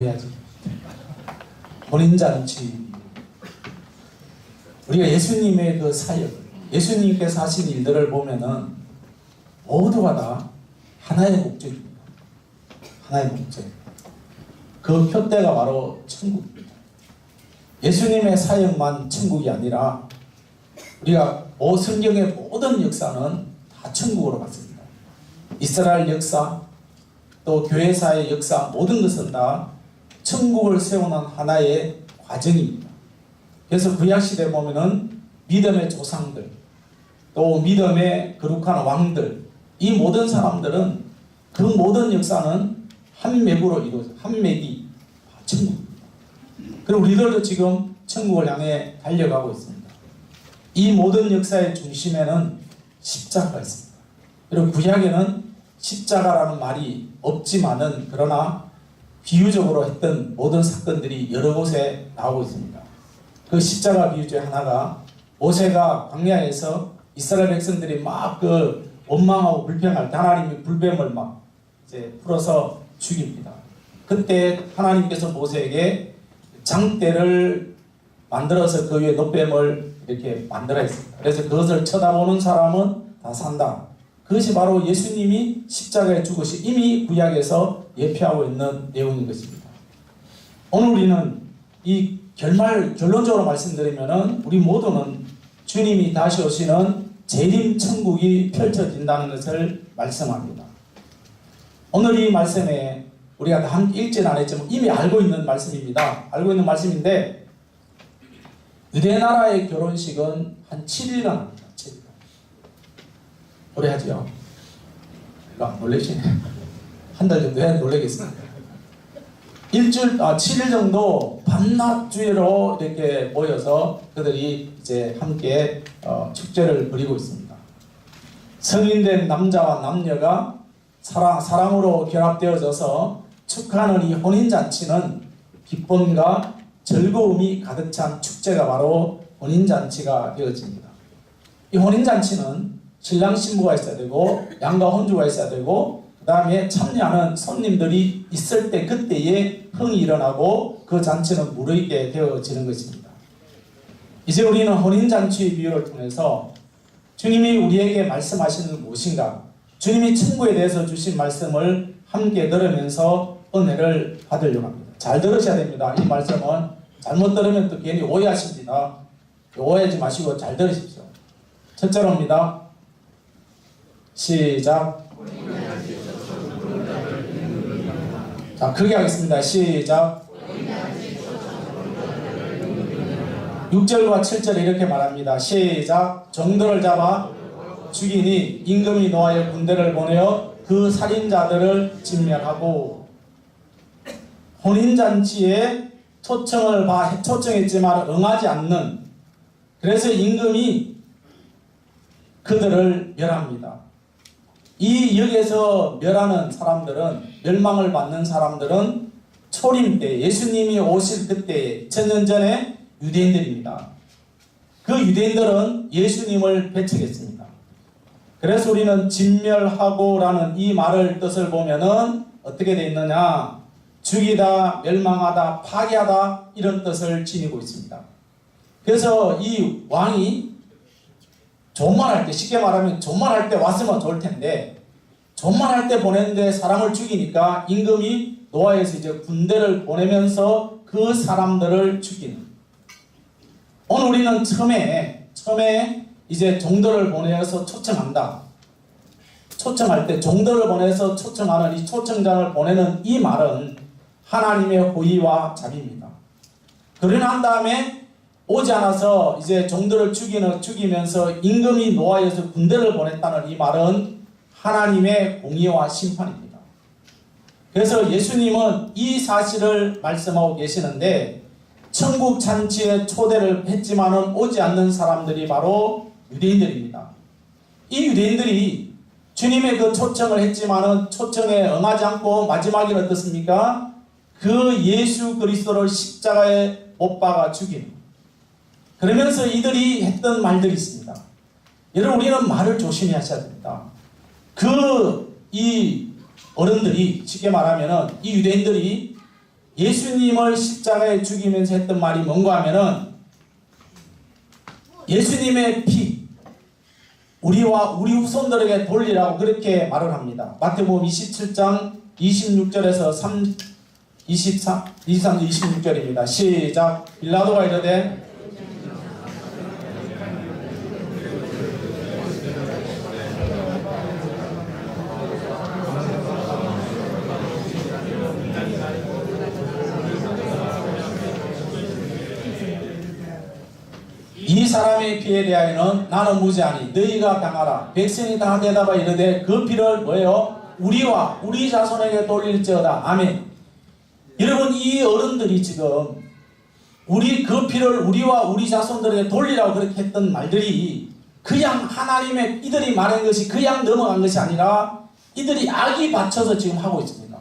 해야지. 혼인잔치. 우리가 예수님의 그 사역, 예수님께서 하신 일들을 보면은 모두가 다 하나의 목적입니다. 하나의 목적. 그 표대가 바로 천국입니다. 예수님의 사역만 천국이 아니라 우리가 성경의 모든 역사는 다 천국으로 갔습니다. 이스라엘 역사, 또 교회사의 역사, 모든 것은 다 천국을 세우는 하나의 과정입니다. 그래서 구약시대에 보면은 믿음의 조상들, 또 믿음의 거룩한 왕들, 이 모든 사람들은 그 모든 역사는 한 맥으로 이루어져, 한 맥이 천국입니다. 그리고 우리들도 지금 천국을 향해 달려가고 있습니다. 이 모든 역사의 중심에는 십자가가 있습니다. 그리고 구약에는 십자가라는 말이 없지만은 그러나 비유적으로 했던 모든 사건들이 여러 곳에 나오고 있습니다. 그 십자가 비유 중에 하나가 모세가 광야에서 이스라엘 백성들이 막 그 원망하고 불평할 때 하나님이 불뱀을 막 이제 풀어서 죽입니다. 그때 하나님께서 모세에게 장대를 만들어서 그 위에 노뱀을 이렇게 만들어 있습니다. 그래서 그것을 쳐다보는 사람은 다 산다. 그것이 바로 예수님이 십자가에 죽으시 이미 구약에서 예표하고 있는 내용인 것입니다. 오늘 우리는 이 결론적으로 말씀드리면은 우리 모두는 주님이 다시 오시는 재림 천국이 펼쳐진다는 것을 말씀합니다. 오늘 이 말씀에 우리가 다 함께 읽지는 않았지만 이미 알고 있는 말씀입니다. 알고 있는 말씀인데 유대 나라의 결혼식은 한 7일간 합니다. 7일간. 오래 하죠. 안 놀라시네. 한 달 정도 해야 놀라겠습니다. 7일 정도 밤낮 주의로 이렇게 모여서 그들이 이제 함께 축제를 벌이고 있습니다. 성인된 남자와 남녀가 사랑으로 결합되어져서 축하하는 이 혼인잔치는 기쁨과 즐거움이 가득 찬 축제가 바로 혼인잔치가 되어집니다. 이 혼인잔치는 신랑 신부가 있어야 되고 양가 혼주가 있어야 되고 그 다음에 참여하는 손님들이 있을 때 그때에 흥이 일어나고 그 잔치는 무르익게 되어지는 것입니다. 이제 우리는 혼인잔치의 비유를 통해서 주님이 우리에게 말씀하시는 무엇인가, 주님이 천국에 대해서 주신 말씀을 함께 들으면서 은혜를 받으려고 합니다. 잘 들으셔야 됩니다. 이 말씀은 잘못 들으면 또 괜히 오해하십니다. 오해하지 마시고 잘 들으십시오. 첫째로입니다. 시작. 자, 크게 하겠습니다. 시작. 6절과 7절에 이렇게 말합니다. 시작. 종들을 잡아 죽이니 임금이 노하여 군대를 보내어 그 살인자들을 진멸하고. 혼인잔치에 초청했지만 응하지 않는, 그래서 임금이 그들을 멸합니다. 이 역에서 멸하는 사람들은, 멸망을 받는 사람들은 초림 때, 예수님이 오실 그때 2000년 전에 유대인들입니다. 그 유대인들은 예수님을 배척했습니다. 그래서 우리는 진멸하고 라는 이 말을 뜻을 보면은 어떻게 되어 있느냐, 죽이다, 멸망하다, 파괴하다, 이런 뜻을 지니고 있습니다. 그래서 이 왕이 존말할 때, 쉽게 말하면 존말할 때 왔으면 좋을 텐데, 존말할 때 보냈는데 사람을 죽이니까 임금이 노아에서 이제 군대를 보내면서 그 사람들을 죽이는. 오늘 우리는 처음에 이제 종들을 보내서 초청한다. 초청할 때 종들을 보내서 초청하는 이 초청장을 보내는 이 말은 하나님의 호의와 자비입니다. 그러나 한 다음에 오지 않아서 이제 종들을 죽이면서 임금이 노아에서 군대를 보냈다는 이 말은 하나님의 공의와 심판입니다. 그래서 예수님은 이 사실을 말씀하고 계시는데, 천국 잔치에 초대를 했지만은 오지 않는 사람들이 바로 유대인들입니다. 이 유대인들이 주님의 그 초청을 했지만은 초청에 응하지 않고 마지막에 어떻습니까? 그 예수 그리스도를 십자가에 못 박아 죽이는. 그러면서 이들이 했던 말들이 있습니다. 여러분, 우리는 말을 조심히 하셔야 됩니다. 이 어른들이, 쉽게 말하면은 이 유대인들이 예수님을 십자가에 죽이면서 했던 말이 뭔가 하면은 예수님의 피 우리와 우리 후손들에게 돌리라고 그렇게 말을 합니다. 마태복음 27장 26절에서 23절 26절입니다. 시작. 빌라도가 이르되 이 사람의 피에 대하여는 나는 무죄하니 너희가 당하라. 백성이 다 대답하 이르되 그 피를 뭐예요? 우리와 우리 자손에게 돌릴지어다. 아멘. 여러분, 이 어른들이 지금 그 피를 우리와 우리 자손들에게 돌리라고 그렇게 했던 말들이 그냥 하나님의 이들이 말한 것이 그냥 넘어간 것이 아니라 이들이 악이 받쳐서 지금 하고 있습니다.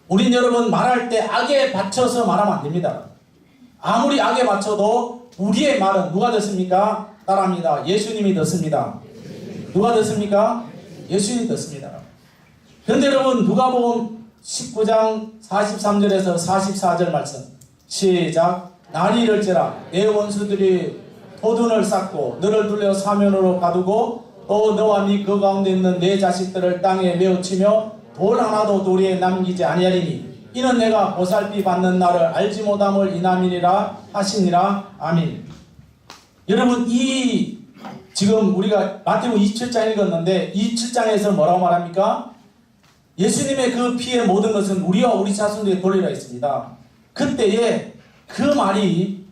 우린 여러분 말할 때 악에 받쳐서 말하면 안 됩니다. 아무리 악에 받쳐도 우리의 말은 누가 듣습니까? 따라합니다. 예수님이 듣습니다. 누가 듣습니까? 예수님이 듣습니다. 그런데 여러분, 누가복음 19장 43절에서 44절 말씀 시작. 날이 이를지라 내 원수들이 포둔을 쌓고 너를 둘러 사면으로 가두고 또 너와 네 그 가운데 있는 내 자식들을 땅에 메어치며 돌 하나도 도리에 남기지 아니하리니 이는 내가 보살피 받는 날을 알지 못함을 이남이니라 하시니라. 아멘. 여러분, 이 지금 우리가 마태복음 27장 읽었는데 27장에서 뭐라고 말합니까? 예수님의 그 피의 모든 것은 우리와 우리 자손들에게 돌리라 했습니다. 그때에 그 말이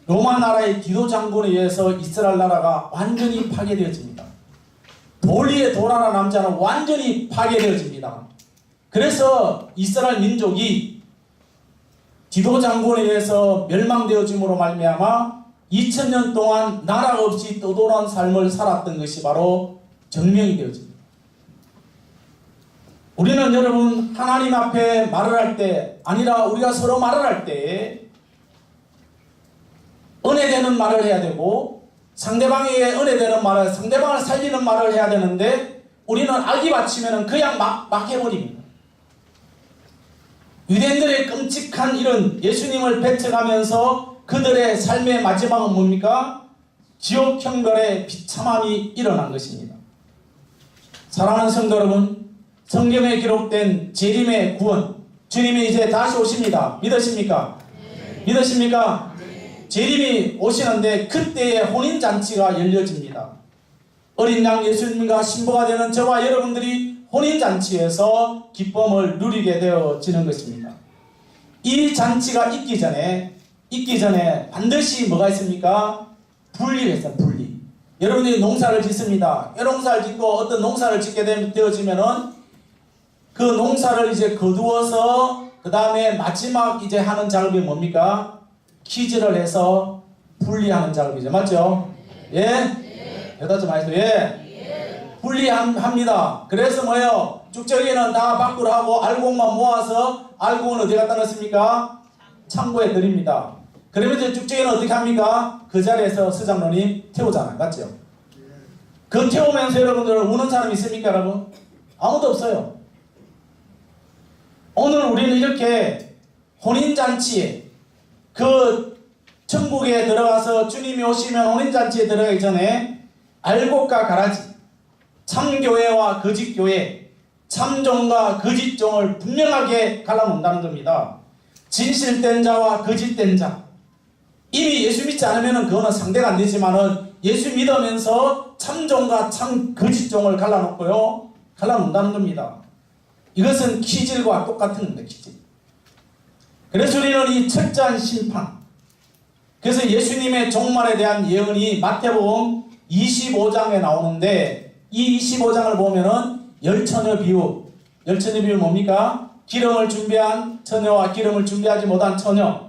로마 나라의 디도 장군에 의해서 이스라엘 나라가 완전히 파괴되어집니다. 돌 위에 돌 하나 남지 않아 완전히 파괴되어집니다. 그래서 이스라엘 민족이 디도 장군에 의해서 멸망되어짐으로 말미암아 2000년 동안 나라 없이 떠돌아온 삶을 살았던 것이 바로 증명이 되어집니다. 우리는 여러분 하나님 앞에 말을 할 때 아니라 우리가 서로 말을 할 때 은혜되는 말을 해야 되고 상대방에게 은혜되는 말을 상대방을 살리는 말을 해야 되는데 우리는 악이 받치면 그냥 막 해버립니다. 유대인들의 끔찍한 이런 예수님을 배척하면서 그들의 삶의 마지막은 뭡니까? 지옥 형벌의 비참함이 일어난 것입니다. 사랑하는 성도 여러분, 성경에 기록된 재림의 구원, 주님이 이제 다시 오십니다. 믿으십니까? 네. 믿으십니까? 네. 재림이 오시는데 그때의 혼인잔치가 열려집니다. 어린 양 예수님과 신부가 되는 저와 여러분들이 혼인잔치에서 기쁨을 누리게 되어지는 것입니다. 이 잔치가 있기 전에 반드시 뭐가 있습니까? 분리가 있어요. 분리. 여러분들이 농사를 짓습니다. 농사를 짓고 어떤 농사를 짓게 되어지면은 그 농사를 이제 거두어서 그 다음에 마지막 이제 하는 작업이 뭡니까? 키즈를 해서 분리하는 작업이죠. 맞죠? 예? 대답 좀 하세요. 예? 분리합니다. 그래서 뭐예요? 쭉저기는 다 밖으로 하고 알곡만 모아서 알곡은 어디 갖다 넣습니까? 창고에 드립니다. 그러면 이제 쭉저기는 어떻게 합니까? 그 자리에서 서장로님 태우잖아요. 맞죠? 그 태우면서 여러분들 우는 사람 있습니까, 여러분? 아무도 없어요. 오늘 우리는 이렇게 혼인잔치에 그 천국에 들어가서 주님이 오시면 혼인잔치에 들어가기 전에 알곡과 가라지, 참교회와 거짓교회, 참종과 거짓종을 분명하게 갈라놓는다는 겁니다. 진실된 자와 거짓된 자. 이미 예수 믿지 않으면 그거는 상대가 안 되지만은 예수 믿으면서 참종과 거짓종을 갈라놓고요. 갈라놓는다는 겁니다. 이것은 키질과 똑같은 겁니다. 키질. 그래서 우리는 이 철저한 심판, 그래서 예수님의 종말에 대한 예언이 마태복음 25장에 나오는데 이 25장을 보면은 열처녀 비유. 열처녀 비유 뭡니까? 기름을 준비한 처녀와 기름을 준비하지 못한 처녀.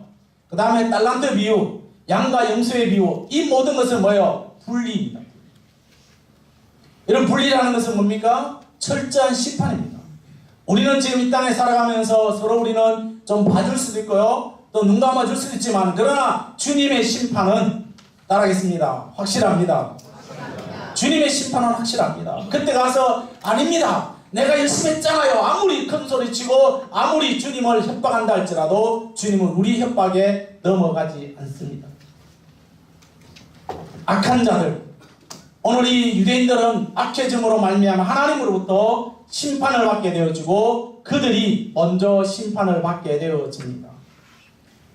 그 다음에 달란트 비유, 양과 염소의 비유. 이 모든 것은 뭐예요? 분리입니다. 이런 분리라는 것은 뭡니까? 철저한 심판입니다. 우리는 지금 이 땅에 살아가면서 서로 우리는 좀 봐줄 수도 있고요. 또 눈 감아줄 수도 있지만 그러나 주님의 심판은 따라하겠습니다. 확실합니다. 주님의 심판은 확실합니다. 그때 가서 아닙니다. 내가 열심히 했잖아요. 아무리 큰 소리치고 아무리 주님을 협박한다 할지라도 주님은 우리 협박에 넘어가지 않습니다. 악한 자들, 오늘 이 유대인들은 악해짐으로 말미암아 하나님으로부터 심판을 받게 되어지고 그들이 먼저 심판을 받게 되어집니다.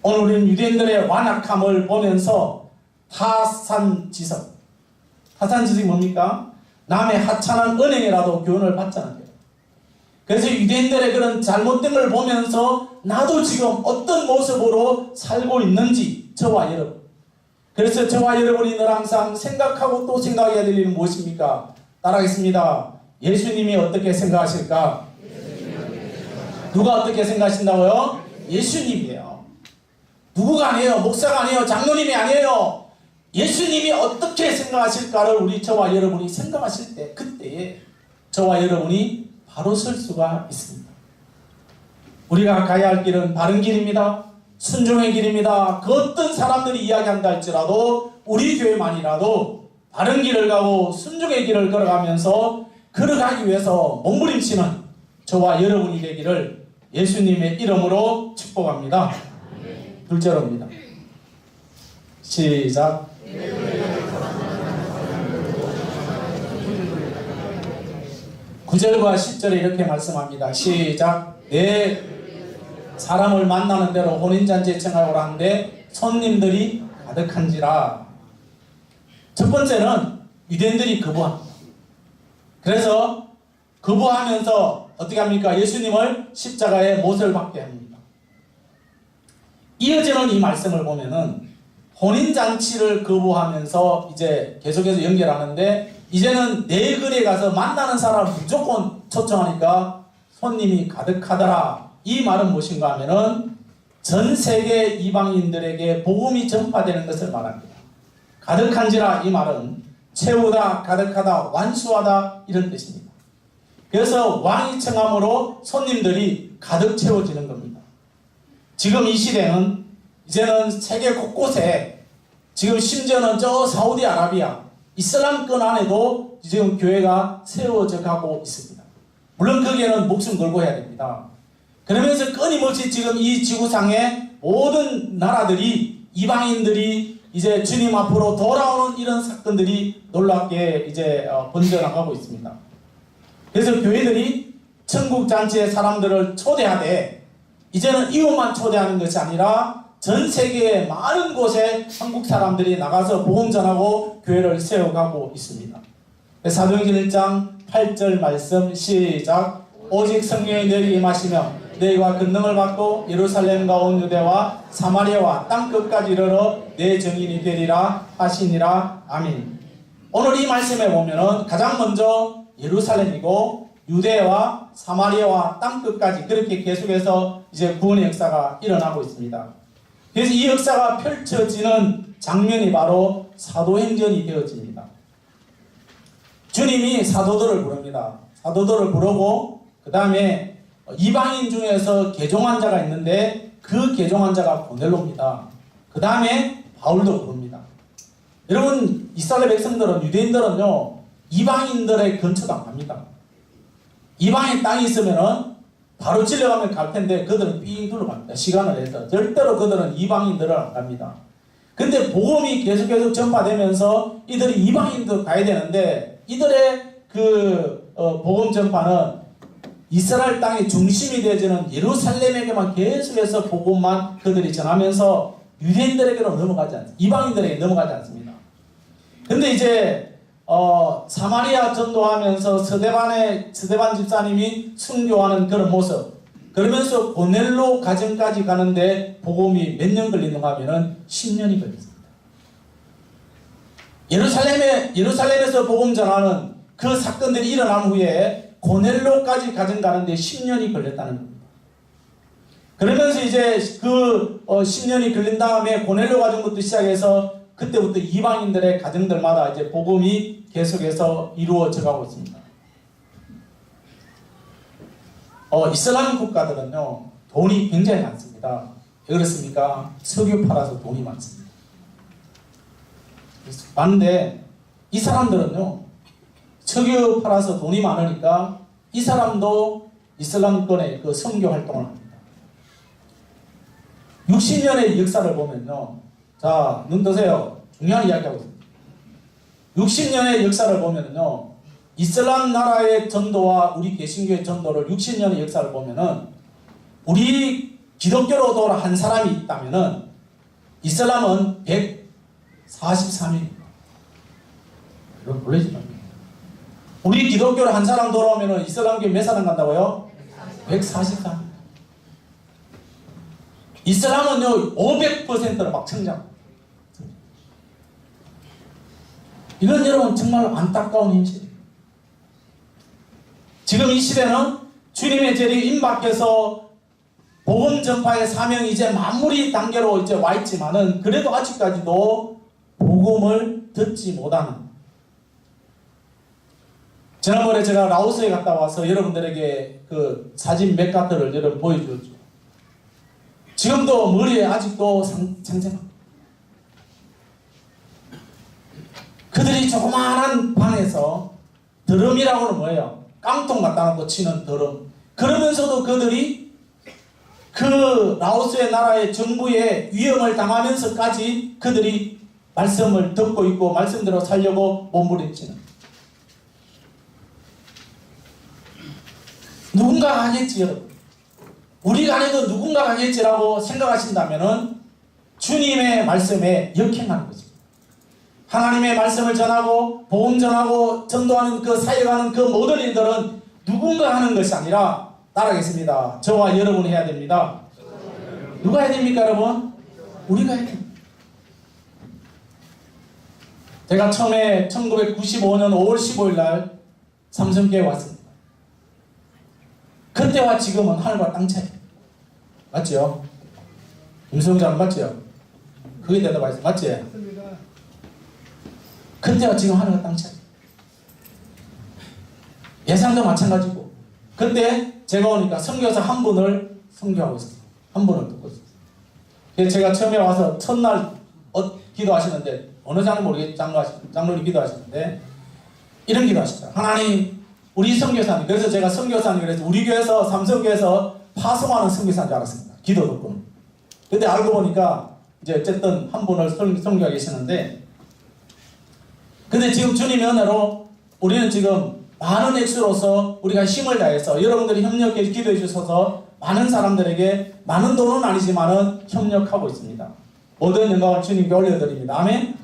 오늘 우리는 유대인들의 완악함을 보면서 타산지석, 타산지석이 뭡니까? 남의 하찮은 은행이라도 교훈을 받자는 거예요. 그래서 유대인들의 그런 잘못된 걸 보면서 나도 지금 어떤 모습으로 살고 있는지 저와 여러분, 그래서 저와 여러분이 늘 항상 생각하고 또 생각해야 될 일은 무엇입니까? 따라하겠습니다. 예수님이 어떻게 생각하실까? 누가 어떻게 생각하신다고요? 예수님이에요. 누구가 아니에요. 목사가 아니에요. 장로님이 아니에요. 예수님이 어떻게 생각하실까를 우리 저와 여러분이 생각하실 때 그때에 저와 여러분이 바로 설 수가 있습니다. 우리가 가야 할 길은 바른 길입니다. 순종의 길입니다. 그 어떤 사람들이 이야기한다 할지라도 우리 교회만이라도 바른 길을 가고 순종의 길을 걸어가면서 걸어가기 위해서 몸부림치는 저와 여러분이 되기를 예수님의 이름으로 축복합니다. 둘째로입니다. 시작. 9절과 10절에 이렇게 말씀합니다. 시작. 내 사람을 만나는 대로 혼인잔치에 청하오라 하는데 손님들이 가득한지라. 첫 번째는 유대인들이 거부합니다. 그래서 거부하면서 어떻게 합니까? 예수님을 십자가에 못을 박게 합니다. 이어지는 이 말씀을 보면은 혼인잔치를 거부하면서 이제 계속해서 연결하는데 이제는 내 글에 가서 만나는 사람을 무조건 초청하니까 손님이 가득하더라. 이 말은 무엇인가 하면은 전 세계 이방인들에게 복음이 전파되는 것을 말합니다. 가득한지라 이 말은 채우다, 가득하다, 완수하다 이런 뜻입니다. 그래서 왕이 청함으로 손님들이 가득 채워지는 겁니다. 지금 이 시대는 이제는 세계 곳곳에 지금 심지어는 저 사우디아라비아 이슬람권 안에도 지금 교회가 세워져 가고 있습니다. 물론 거기에는 목숨 걸고 해야 됩니다. 그러면서 끊임없이 지금 이 지구상의 모든 나라들이 이방인들이 이제 주님 앞으로 돌아오는 이런 사건들이 놀랍게 이제 번져나가고 있습니다. 그래서 교회들이 천국 잔치에 사람들을 초대하되 이제는 이웃만 초대하는 것이 아니라 전 세계의 많은 곳에 한국 사람들이 나가서 복음 전하고 교회를 세워가고 있습니다. 사도행전 1장 8절 말씀 시작. 오직 성령이 너희에게 임하시며 너희가 권능을 받고 예루살렘과 온 유대와 사마리아와 땅끝까지 이르러 내 증인이 되리라 하시니라. 아멘. 오늘 이 말씀에 보면은 가장 먼저 예루살렘이고 유대와 사마리아와 땅끝까지 그렇게 계속해서 이제 구원의 역사가 일어나고 있습니다. 그래서 이 역사가 펼쳐지는 장면이 바로 사도행전이 되어집니다. 주님이 사도들을 부릅니다. 사도들을 부르고 그 다음에 이방인 중에서 개종한 자가 있는데 그 개종한 자가 고넬로입니다. 그 다음에 바울도 부릅니다. 여러분 이스라엘 백성들은 유대인들은요 이방인들의 근처도 안 갑니다. 이방인 땅이 있으면은 바로 질러가면 갈 텐데 그들은 삥 둘러갑니다. 시간을 내서 절대로 그들은 이방인들을 안 갑니다. 근데 복음이 계속 전파되면서 이들이 이방인도 가야 되는데 이들의 그 복음 전파는 이스라엘 땅의 중심이 되어지는 예루살렘에게만 계속해서 복음만 그들이 전하면서 유대인들에게는 넘어가지 않습니다. 이방인들에게 넘어가지 않습니다. 근데 이제 사마리아 전도하면서 스데반 집사님이 순교하는 그런 모습, 그러면서 고넬로 가정까지 가는데 복음이 몇 년 걸리는가 하면은 10년이 걸렸습니다. 예루살렘에서 복음 전하는 그 사건들이 일어난 후에 고넬로까지 가정 가는데 10년이 걸렸다는 겁니다. 그러면서 이제 그 10년이 걸린 다음에 고넬로 가정부터 시작해서 그때부터 이방인들의 가정들마다 이제 복음이 계속해서 이루어져 가고 있습니다. 이슬람 국가들은요 돈이 굉장히 많습니다. 왜 그렇습니까? 석유 팔아서 돈이 많습니다. 많은데 이 사람들은요 석유 팔아서 돈이 많으니까 이 사람도 이슬람권의 그 선교 활동을 합니다. 60년의 역사를 보면요. 자, 눈 뜨세요. 중요한 이야기하고 있습니다. 60년의 역사를 보면요. 이슬람 나라의 전도와 우리 개신교의 전도를 60년의 역사를 보면은 우리 기독교로 돌아한 사람이 있다면은 이슬람은 143일. 이거 놀라지 맙니다. 우리 기독교로 한 사람 돌아오면은 이슬람교 몇 사람 간다고요? 143. 이슬람은요 500%로 막 성장. 이건 여러분 정말 안타까운 현실이에요. 지금 이 시대는 주님의 재림이 임박해서 복음 전파의 사명이 이제 마무리 단계로 이제 와 있지만은 그래도 아직까지도 복음을 듣지 못하는. 지난번에 제가 라오스에 갔다 와서 여러분들에게 그 사진 몇 가지를 여러분 보여주었죠. 지금도 머리에 아직도 생생합니다. 그들이 조그마한 방에서 드럼이라고는 뭐예요? 깡통 갖다 놓고 치는 드럼. 그러면서도 그들이 그 라오스의 나라의 정부의 위험을 당하면서까지 그들이 말씀을 듣고 있고 말씀대로 살려고 몸부림치는. 누군가 하겠지 여러분. 우리가 안 해도 누군가 하겠지라고 생각하신다면은 주님의 말씀에 역행하는 거죠. 하나님의 말씀을 전하고 복음 전하고 전도하는 그 사역하는 그 모든 일들은 누군가 하는 것이 아니라 따라하겠습니다. 저와 여러분이 해야 됩니다. 누가 해야 됩니까 여러분? 우리가 해야 됩니다. 제가 처음에 1995년 5월 15일 날 삼성교회에 왔습니다. 그때와 지금은 하늘과 땅 차이. 맞죠? 김성장 맞죠? 그게 대답하세요. 맞지? 그때와 지금 하늘과 땅 차이. 예상도 마찬가지고. 그때 제가 오니까 선교사 한 분을 선교하고 있었어요. 한 분을 듣고 있었어요. 그래서 제가 처음에 와서 첫날 기도하시는데 어느 장로 모르겠 장로님 기도하시는데 이런 기도하시죠. 하나님 우리 선교사님. 그래서 제가 선교사님 그래서 우리 교회에서 삼성교회에서 파송하는 선교사인 줄 알았습니다. 기도 듣고는. 근데 알고 보니까 이제 어쨌든 한 분을 선교하고 계시는데 근데 지금 주님의 은혜로 우리는 지금 많은 액수로서 우리가 힘을 다해서 여러분들이 협력해 기도해 주셔서 많은 사람들에게 많은 돈은 아니지만은 협력하고 있습니다. 모든 영광을 주님께 올려드립니다. 아멘?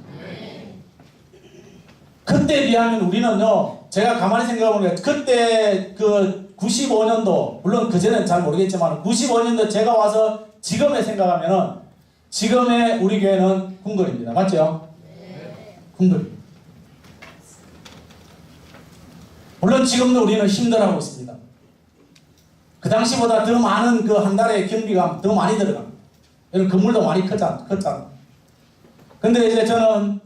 그때에 비하면 우리는요, 제가 가만히 생각해보니까 그때 그 95년도, 물론 그전에는 잘 모르겠지만 95년도 제가 와서 지금에 생각하면은 지금의 우리 교회는 궁궐입니다. 맞죠? 궁궐. 물론 지금도 우리는 힘들어하고 있습니다. 그 당시보다 더 많은 그 한 달에 경비가 더 많이 들어갑니다. 여러분 건물도 많이 컸잖아. 근데 이제 저는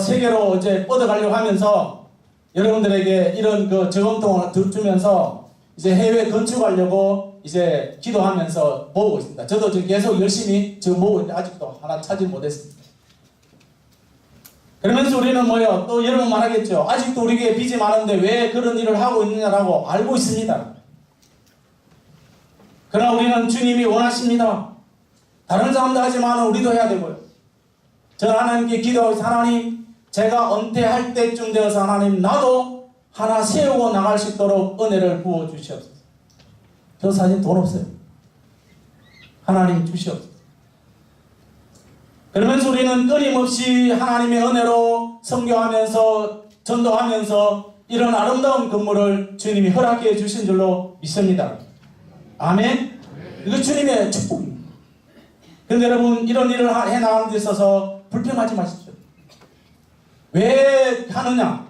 세계로 이제 뻗어가려고 하면서 여러분들에게 이런 그 저금통을 주면서 이제 해외 건축하려고 이제 기도하면서 모으고 있습니다. 저도 지금 계속 열심히 지금 모으고 있는데 아직도 하나 찾지 못했습니다. 그러면서 우리는 뭐요? 또 여러분 말하겠죠. 아직도 우리에게 빚이 많은데 왜 그런 일을 하고 있느냐라고 알고 있습니다. 그러나 우리는 주님이 원하십니다. 다른 사람도 하지만 우리도 해야 되고요. 저는 하나님께 기도하고 하나님 제가 은퇴할 때쯤 되어서 하나님 나도 하나 세우고 나갈 수 있도록 은혜를 부어주시옵소서. 저 사실 돈 없어요. 하나님 주시옵소서. 그러면서 우리는 끊임없이 하나님의 은혜로 선교하면서 전도하면서 이런 아름다운 건물을 주님이 허락해 주신 줄로 믿습니다. 아멘? 이거 주님의 축복입니다. 그런데 여러분 이런 일을 해나가는 데 있어서 불평하지 마십시오. 왜 하느냐?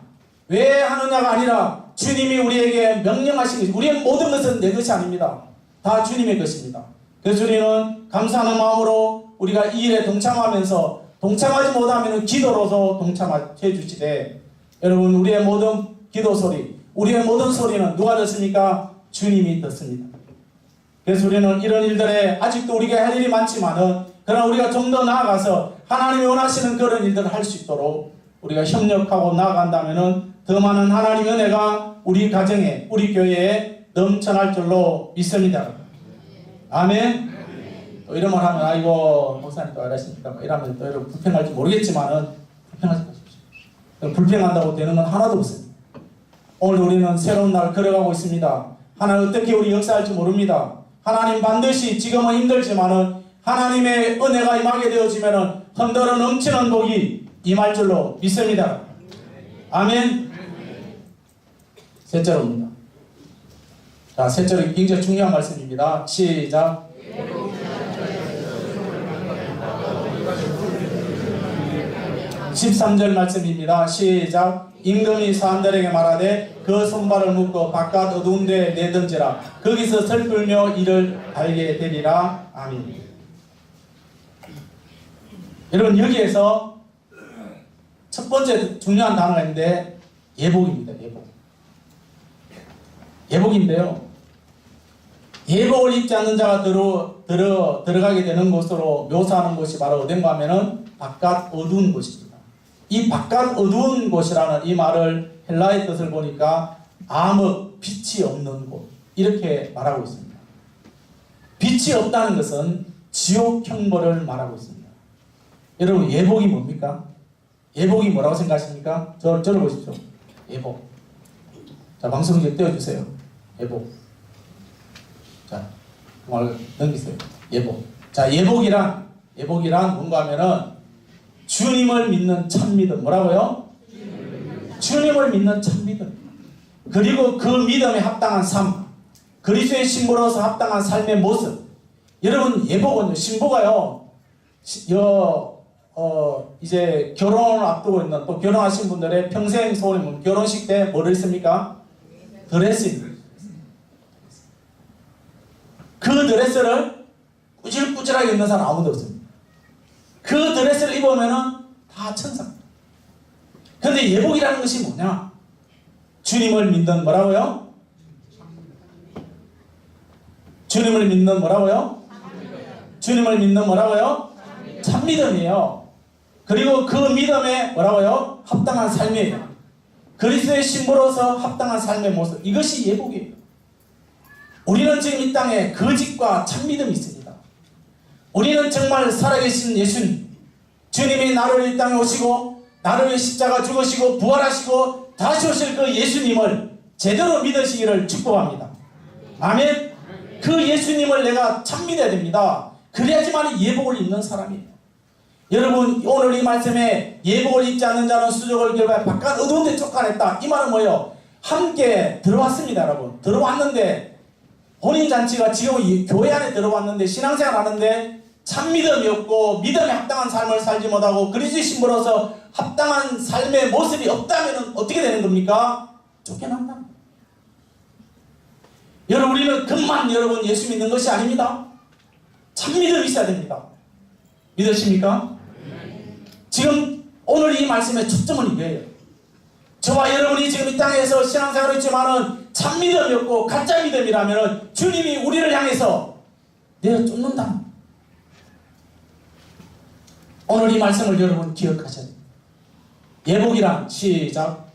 왜 하느냐가 아니라 주님이 우리에게 명령하신 것이 우리의 모든 것은 내 것이 아닙니다. 다 주님의 것입니다. 그래서 우리는 감사하는 마음으로 우리가 이 일에 동참하지 못하면 기도로서 동참해 주시되 여러분 우리의 모든 기도 소리 우리의 모든 소리는 누가 듣습니까? 주님이 듣습니다. 그래서 우리는 이런 일들에 아직도 우리가 할 일이 많지만은 그러나 우리가 좀 더 나아가서 하나님이 원하시는 그런 일들을 할 수 있도록 우리가 협력하고 나아간다면은 더 많은 하나님의 은혜가 우리 가정에, 우리 교회에 넘쳐날 줄로 믿습니다. 아멘. 또 이런 말 하면 아이고 목사님 또 이러십니까? 뭐 이러면 또 여러분 불평할지 모르겠지만은 불평하지 마십시오. 불평한다고 되는 건 하나도 없습니다. 오늘 우리는 새로운 날 걸어가고 있습니다. 하나님 어떻게 우리 역사할지 모릅니다. 하나님 반드시 지금은 힘들지만은 하나님의 은혜가 임하게 되어지면은 흔들어 넘치는 복이 임할 줄로 믿습니다. 아멘. 셋째로입니다. 자, 셋째로 굉장히 중요한 말씀입니다. 시작. 13절 말씀입니다. 시작. 임금이 사람들에게 말하되 그 손발을 묶고 바깥 어두운 데에 내던지라. 거기서 슬플며 이를 알게 되리라. 아멘. 여러분, 여기에서 첫 번째 중요한 단어가 있는데 예복입니다. 예복. 예복인데요. 예복을 입지 않는 자가 들어가게 되는 곳으로 묘사하는 곳이 바로 어딘가 하면은 바깥 어두운 곳입니다. 이 바깥 어두운 곳이라는 이 말을 헬라의 뜻을 보니까 암흑, 빛이 없는 곳, 이렇게 말하고 있습니다. 빛이 없다는 것은 지옥 형벌을 말하고 있습니다. 여러분, 예복이 뭡니까? 예복이 뭐라고 생각하십니까? 저를 보십시오. 예복. 자, 방송 이제 떼어주세요. 예복. 자, 그 말 넘기세요. 예복. 자, 예복이란 뭔가 하면은 주님을 믿는 참믿음. 뭐라고요? 주님을 믿는 참믿음. 그리고 그 믿음에 합당한 삶. 그리스도의 신부로서 합당한 삶의 모습. 여러분, 예복은요, 신부가요, 이제 결혼을 앞두고 있는, 또 결혼하신 분들의 평생 소원이 뭡니까? 결혼식 때 뭐를 했습니까? 드레스입니다. 그 드레스를 꾸질꾸질하게 입는 사람 아무도 없습니다. 그 드레스를 입으면은 다 천사입니다. 그런데 예복이라는 것이 뭐냐? 주님을 믿는 뭐라고요? 주님을 믿는 뭐라고요? 주님을 믿는 뭐라고요? 참믿음이에요. 그리고 그 믿음에 뭐라고요? 합당한 삶이에요. 그리스도의 신부로서 합당한 삶의 모습. 이것이 예복이에요. 우리는 지금 이 땅에 거짓과 참믿음이 있습니다. 우리는 정말 살아계신 예수님, 주님이 나를 이 땅에 오시고 나를 위해 십자가 죽으시고 부활하시고 다시 오실 그 예수님을 제대로 믿으시기를 축복합니다. 아멘. 그 예수님을 내가 참믿어야 됩니다. 그래야지만 예복을 입는 사람이에요. 여러분, 오늘 이 말씀에 예복을 입지 않는 자는 수족을 결과에 바깥 어두운 데 쫓아냈다. 이 말은 뭐예요? 함께 들어왔습니다. 여러분, 들어왔는데 혼인잔치가 지금 교회 안에 들어왔는데 신앙생활 하는데 참믿음이 없고 믿음에 합당한 삶을 살지 못하고 그리스도의 신부로서 합당한 삶의 모습이 없다면 어떻게 되는 겁니까? 쫓겨난다. 여러분, 우리는 금만 여러분 예수 믿는 것이 아닙니다. 참믿음이 있어야 됩니다. 믿으십니까? 지금 오늘 이 말씀의 초점은 이거예요. 저와 여러분이 지금 이 땅에서 신앙생활을 했지만은 참믿음이 없고 가짜 믿음이라면 주님이 우리를 향해서 내어 쫓는다. 오늘 이 말씀을 여러분 기억하셔야 됩니다. 예복이란 시작.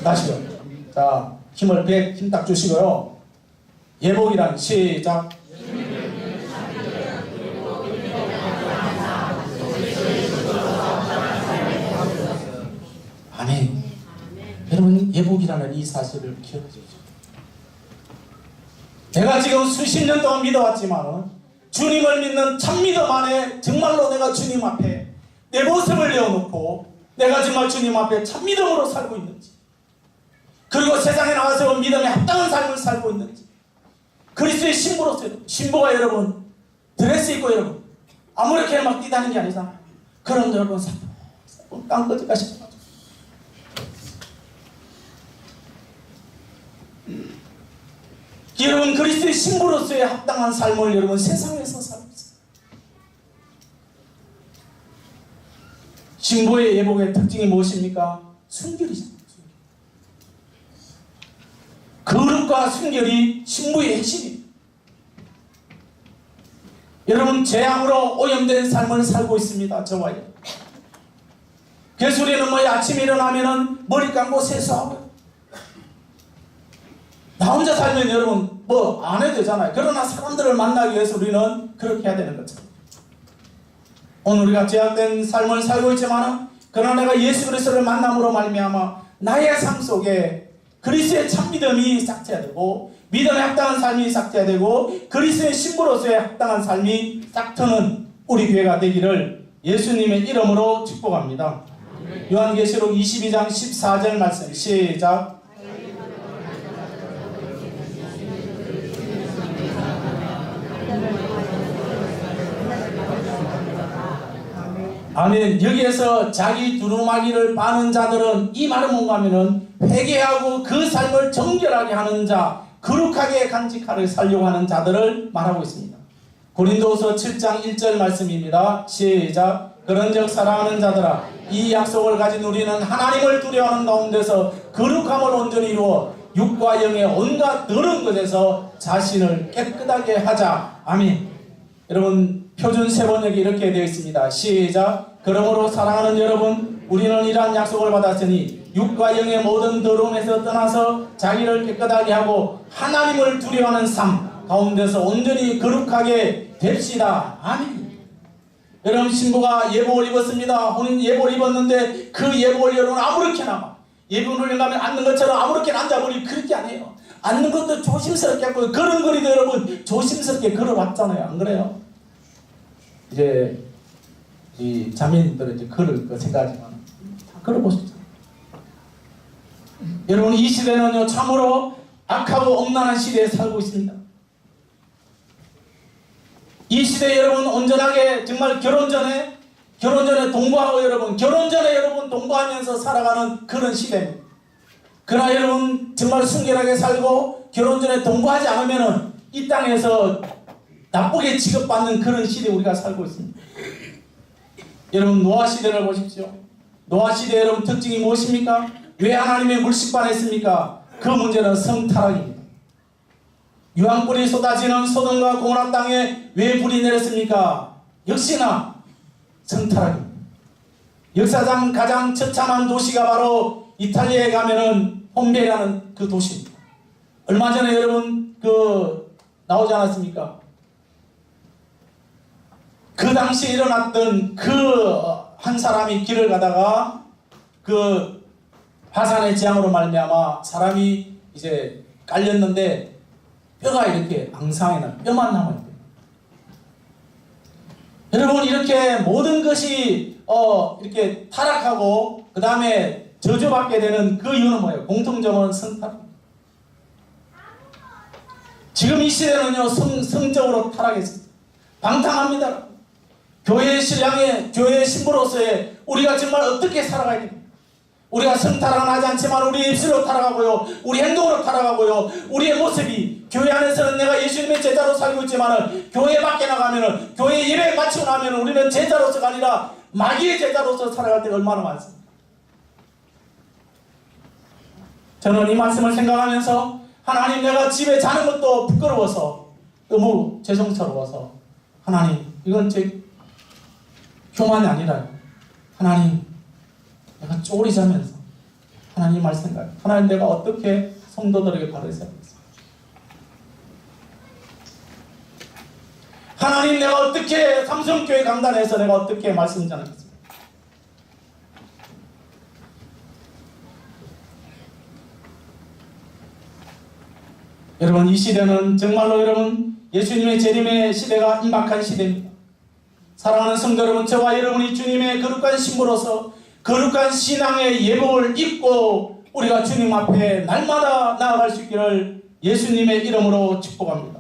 다시요. 자, 힘을 100 힘 딱 주시고요. 예복이란 시작. 아멘. 여러분, 예복이라는 이 사실을 기억해 주십시오. 내가 지금 수십 년 동안 믿어왔지만 주님을 믿는 참믿음 안에 정말로 내가 주님 앞에 내 모습을 내어놓고 내가 정말 주님 앞에 참믿음으로 살고 있는지, 그리고 세상에 나가서 믿음에 합당한 삶을 살고 있는지, 그리스도의 신부로서, 신부가 여러분 드레스 입고 여러분 아무렇게나 막 뛰다니는 게 아니잖아요. 그럼 여러분 땅끝까지 싶어. 여러분, 그리스도의 신부로서의 합당한 삶을 여러분 세상에서 살고 있어요. 신부의 예복의 특징이 무엇입니까? 순결이잖아요. 거룩과 순결이 신부의 핵심입니다. 여러분, 재앙으로 오염된 삶을 살고 있습니다. 저와요. 그래서 우리는 아침에 일어나면은 머리 감고 세수하고 나 혼자 살면 여러분 안 해도 되잖아요. 그러나 사람들을 만나기 위해서 우리는 그렇게 해야 되는 거죠. 오늘 우리가 제약된 삶을 살고 있지만 그러나 내가 예수 그리스도를 만남으로 말미암아 나의 삶 속에 그리스도의 참 믿음이 싹트야 되고 믿음에 합당한 삶이 싹트야 되고 그리스도의 신부로서의 합당한 삶이 싹트는 우리 교회가 되기를 예수님의 이름으로 축복합니다. 요한계시록 22장 14절 말씀 시작. 아멘. 여기에서 자기 두루마기를 빠는 자들은 이 말은 뭔가 하면은 회개하고 그 삶을 정결하게 하는 자, 거룩하게 간직하를 살려고 하는 자들을 말하고 있습니다. 고린도후서 7장 1절 말씀입니다. 시작. 그런즉 사랑하는 자들아 이 약속을 가진 우리는 하나님을 두려워하는 가운데서 거룩함을 온전히 이루어 육과 영의 온갖 더러운 것에서 자신을 깨끗하게 하자. 아멘. 여러분 표준 세번역이 이렇게 되어 있습니다. 시작. 그러므로 사랑하는 여러분 우리는 이러한 약속을 받았으니 육과 영의 모든 더러움에서 떠나서 자기를 깨끗하게 하고 하나님을 두려워하는 삶 가운데서 온전히 거룩하게 됩시다. 아멘. 여러분 신부가 예복을 입었습니다. 혼인 예복을 입었는데 그 예복을 여러분 아무렇게나 예복을 가면 앉는 것처럼 아무렇게나 앉아버리고 그렇게 안 해요. 앉는 것도 조심스럽게 하고 걸음걸이도 여러분 조심스럽게 걸어왔잖아요. 안 그래요? 이제 이 자매님들은 이제 걸을 거 생각하지만 다 걸어보시죠. 여러분 이 시대는요 참으로 악하고 엄란한 시대에 살고 있습니다. 이 시대에 여러분 온전하게 정말 결혼 전에 동거하고 여러분 결혼 전에 여러분 동거하면서 살아가는 그런 시대입니다. 그러나 여러분 정말 순결하게 살고 결혼 전에 동거하지 않으면은 이 땅에서 나쁘게 취급받는 그런 시대에 우리가 살고 있습니다. 여러분 노아 시대를 보십시오. 노아 시대 여러분 특징이 무엇입니까? 왜 하나님의 물식반했습니까? 그 문제는 성타락입니다. 유황불이 쏟아지는 소돔과 고모라 땅에 왜 불이 내렸습니까? 역시나 성타락입니다. 역사상 가장 처참한 도시가 바로 이탈리아에 가면은 폼베이라는 그 도시입니다. 얼마 전에 여러분 나오지 않았습니까? 그 당시에 일어났던 그 한 사람이 길을 가다가 그 화산의 재앙으로 말미암아 사람이 이제 깔렸는데 뼈가 이렇게 앙상하게 나 뼈만 남아요. 여러분 이렇게 모든 것이 이렇게 타락하고 그 다음에 저주받게 되는 그 이유는 뭐예요? 공통점은 성타락. 지금 이 시대는요 성적으로 타락했습니다. 방탕합니다. 교회의 신랑의 교회의 신부로서의 우리가 정말 어떻게 살아가야 됩니까? 우리가 성타락은 하지 않지만 우리 입술로 타락하고요 우리 행동으로 타락하고요 우리의 모습이 교회 안에서는 내가 예수님의 제자로 살고 있지만 교회 밖에 나가면은 교회 예배 마치고 나면 우리는 제자로서가 아니라 마귀의 제자로서 살아갈 때가 얼마나 많습니까? 저는 이 말씀을 생각하면서 하나님 내가 집에 자는 것도 부끄러워서 너무 죄송스러워서 하나님 이건 제 교만이 아니라 하나님 내가 쪼리 자면서 하나님 말씀가요. 하나님 내가 어떻게 성도들에게 바르게 살겠습니까? 하나님 내가 어떻게 삼성교회 강단에서 내가 어떻게 말씀 전하겠습니까? 여러분 이 시대는 정말로 여러분 예수님의 재림의 시대가 임박한 시대입니다. 사랑하는 성도 여러분 저와 여러분이 주님의 거룩한 신부로서 거룩한 신앙의 예복을 입고 우리가 주님 앞에 날마다 나아갈 수 있기를 예수님의 이름으로 축복합니다.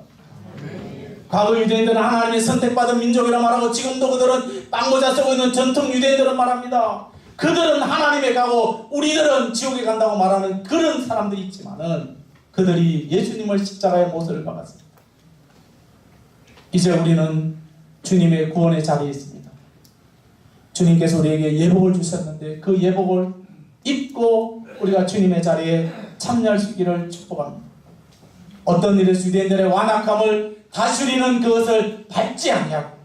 과거 유대인들은 하나님의 선택받은 민족이라 말하고 지금도 그들은 빵모자 쓰고 있는 전통 유대인들은 말합니다. 그들은 하나님에 가고 우리들은 지옥에 간다고 말하는 그런 사람들이 있지만은 그들이 예수님을 십자가에 못을 박았습니다. 이제 우리는 주님의 구원의 자리에 있습니다. 주님께서 우리에게 예복을 주셨는데 그 예복을 입고 우리가 주님의 자리에 참여할 수 있기를 축복합니다. 어떤 일에서 유대인들의 완악함을 다스리는 그것을 밟지 아니하고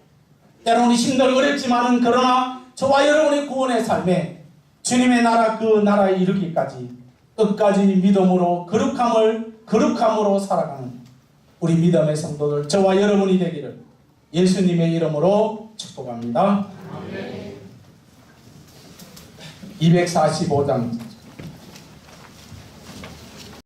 때로는 힘들고 어렵지만은 그러나 저와 여러분의 구원의 삶에 주님의 나라 그 나라에 이르기까지 끝까지 믿음으로 거룩함으로 살아가는 우리 믿음의 성도들 저와 여러분이 되기를 예수님의 이름으로 축복합니다. 245장